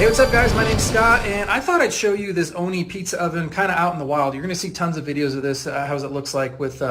Hey, what's up guys? My name's Scott and I thought I'd show you this Ooni pizza oven kind of out in the wild. You're going to see tons of videos of this, how it looks like with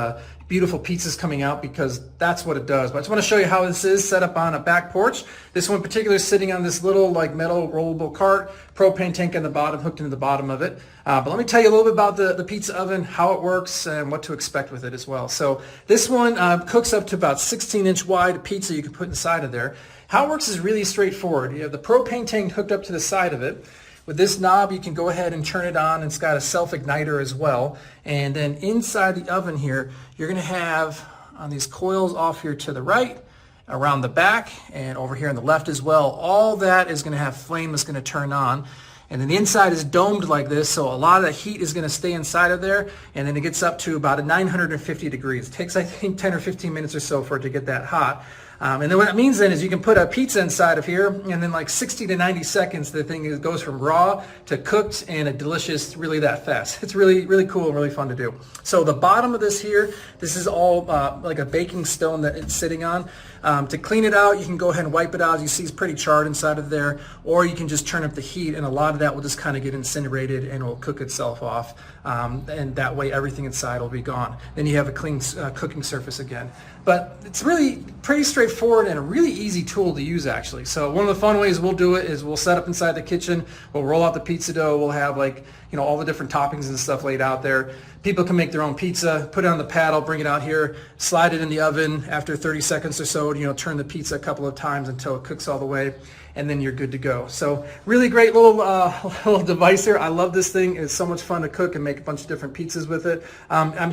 beautiful pizzas coming out, because that's what it does. But I just want to show you how this is set up on a back porch. This one in particular is sitting on this little like metal rollable cart, propane tank on the bottom, hooked into the bottom of it. But let me tell you a little bit about the pizza oven, how it works, and what to expect with it as well. So this one cooks up to about 16-inch wide pizza you can put inside of there. How it works is really straightforward. You have the propane tank hooked up to the side of it. With this knob, you can go ahead and turn it on. It's got a self-igniter as well. And then inside the oven here, you're going to have on these coils off here to the right, around the back, and over here on the left as well. All that is going to have flame that's going to turn on. And then the inside is domed like this, so a lot of the heat is going to stay inside of there, and then it gets up to about 950 degrees. It takes, I think, 10 or 15 minutes or so for it to get that hot. And then what that means then is you can put a pizza inside of here, and then like 60 to 90 seconds, the thing goes from raw to cooked and a delicious really that fast. It's really, really cool and really fun to do. So the bottom of this here, this is all like a baking stone that it's sitting on. To clean it out, you can go ahead and wipe it out. As you see, it's pretty charred inside of there, or you can just turn up the heat, and a lot of that will just kind of get incinerated and will cook itself off. And that way everything inside will be gone. Then you have a clean cooking surface again. But it's really pretty straightforward and a really easy tool to use actually. So one of the fun ways we'll do it is we'll set up inside the kitchen, we'll roll out the pizza dough, we'll have like, you know, all the different toppings and stuff laid out there. People can make their own pizza, put it on the paddle, bring it out here, slide it in the oven. After 30 seconds or so, you know, turn the pizza a couple of times until it cooks all the way, and then you're good to go. So really great little little device here. I love this thing. It's so much fun to cook and make a bunch of different pizzas with it.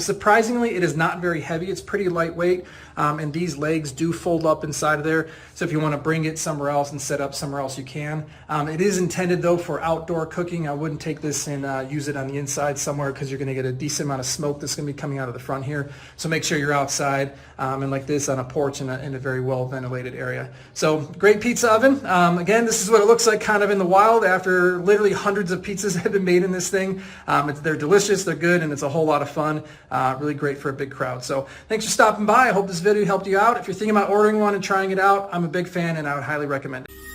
Surprisingly, it is not very heavy. It's pretty lightweight, and these legs do fold up inside of there. So if you want to bring it somewhere else and set up somewhere else, you can. It is intended though for outdoor cooking. I wouldn't take this and use it on the inside somewhere, because you're going to get a decent amount of smoke that's going to be coming out of the front here. So make sure you're outside and like this on a porch in a very well ventilated area. So great pizza oven. Again, this is what it looks like kind of in the wild after literally hundreds of pizzas have been made in this thing. They're delicious, they're good, and it's a whole lot of fun. Really great for a big crowd. So thanks for stopping by. I hope this video helped you out. If you're thinking about ordering one and trying it out, I'm a big fan and I would highly recommend it.